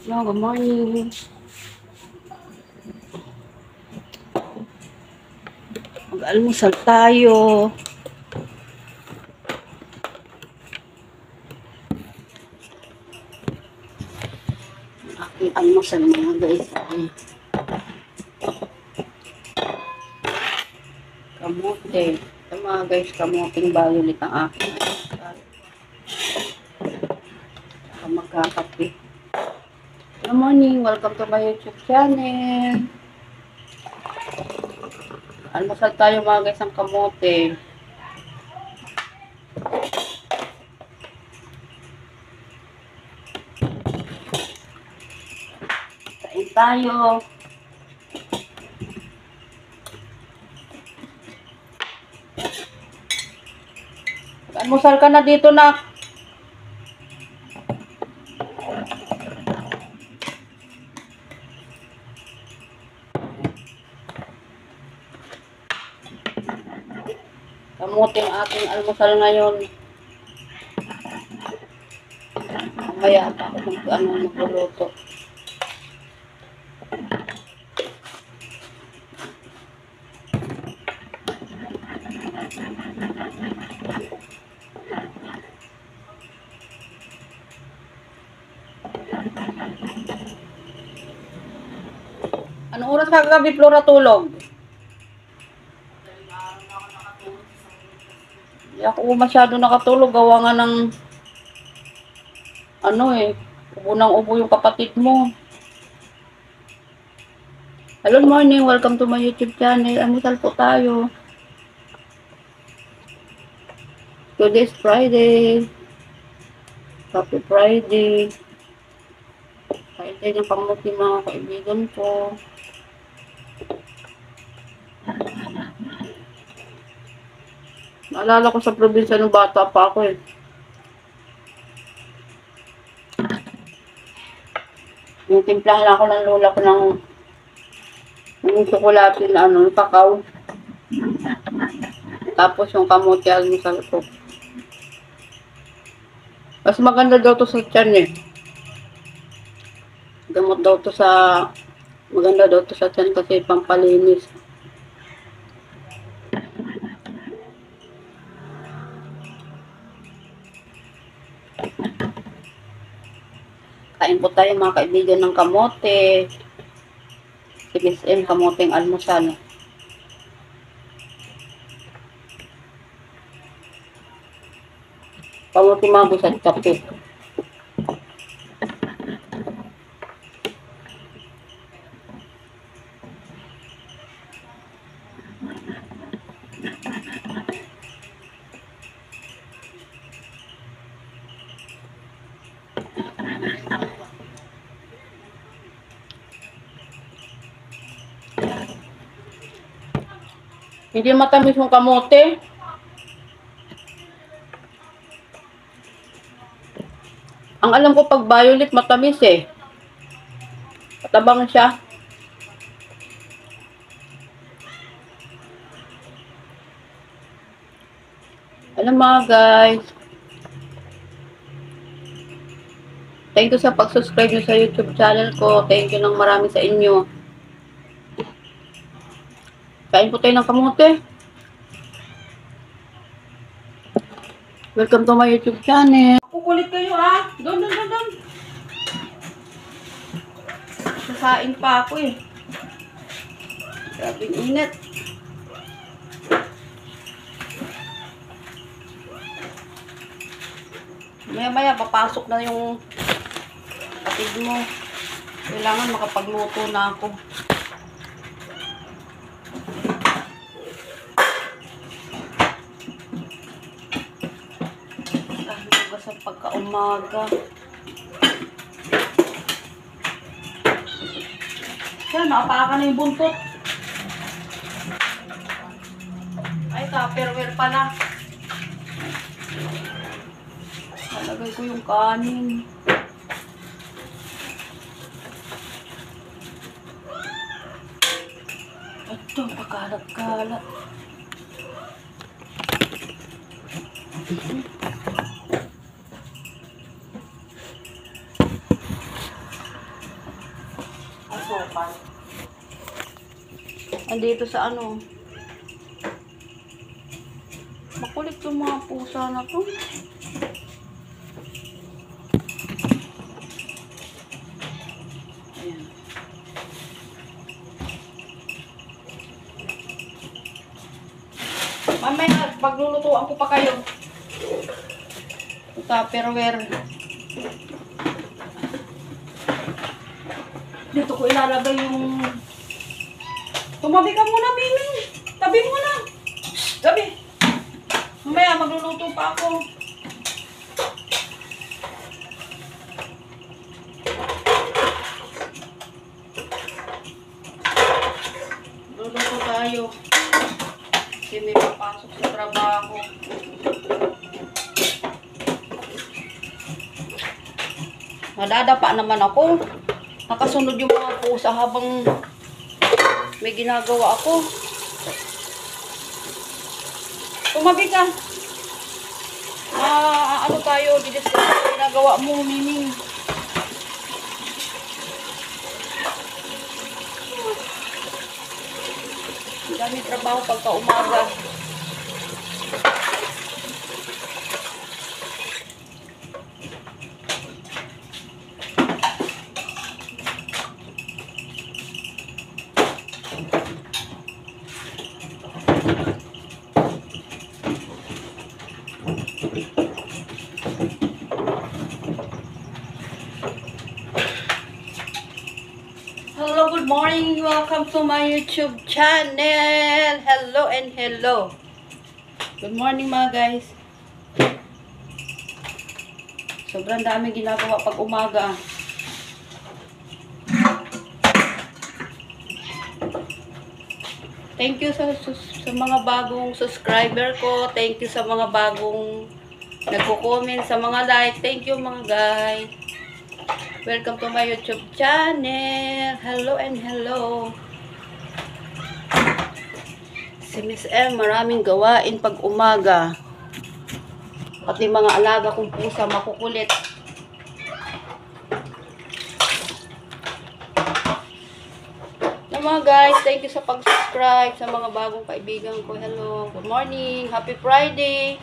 Hello, good morning. Mag-almusal tayo. Aking almusal mga guys ay kamote. Ito mga guys, kamoting violet ang aking almusal. Saka magkakape. Good morning, welcome to my YouTube channel. Almusal tayo mga guys ang kamote. Kain tayo. Almusal ka na dito na. Kamote ang aking almusal ngayon. Mamaya pa ako magluluto. Anong oras ka kagabi, Flora, tulog? Hindi ako masyado nakatulog. Gawa nga ng ubo ng ubo yung kapatid mo. Hello, morning. Welcome to my YouTube channel. Almusal po tayo. Today is Friday. Happy Friday. Kain tayo ng kamuti mga kaibigan ko. Naalala ko sa probinsya nung bata pa ako eh. Yung timplahan lang ako ng lola ko ng tsokolate na kakao. Tapos yung kamote almusal ko. Mas maganda daw to sa tiyan eh. Gamot daw to sa, maganda daw to sa tiyan kasi pampalinis. Kain po tayo mga kaibigan ng kamote. Si Miss M, kamoteng almusal. Kamote mabos at kape. Hindi matamis yung kamote. Ang alam ko pag violet matamis eh. Matabang siya. Alam mga guys. Thank you sa pag-subscribe nyo sa YouTube channel ko. Thank you ng marami sa inyo. Kain po tayo ng kamote. Welcome to my YouTube channel. Kukulit kayo ah. Doon. Sasain pa ako eh. Grabing init. Maya papasok na yung kapatid mo. Kailangan makapagluto na ako. Sa pagka-umaga. Yan, nakapakan na yung buntot. Ay, tupperware pala. Nalagay ko yung kanin. Ito, pakalat-kalat. sukal. Andito sa ano. Makulit yung mga pusa na to. Ayan. Mamaya, paglulutuan ko pa kayo. Tupperware. Dito ko ilalagay yung... Tumabi ka muna, Mimi. Tabi mo na. Tabi. Mamaya, magluluto pa ako. Luluto tayo. Kasi may papasok sa trabaho. Nadadapa naman ako. Nakasunod yung mga pusa habang may ginagawa ako. Tumabi ka. Ano tayo, didiscuss yung ginagawa mo, Miming. Ang dami trabaho pagka umaga. Hello, good morning. Welcome to my YouTube channel. Hello and hello. Good morning mga guys. Sobrang dami ginagawa pag umaga. Thank you sa mga bagong subscriber ko. Thank you sa mga bagong nagko-comment, sa mga like. Thank you mga guys. Welcome to my YouTube channel. Hello and hello. Si Miss M, maraming gawain pag umaga. Pati mga alaga kong pusa makukulit. So mga guys, thank you sa pag-subscribe sa mga bagong kaibigan ko. Hello, good morning, happy Friday.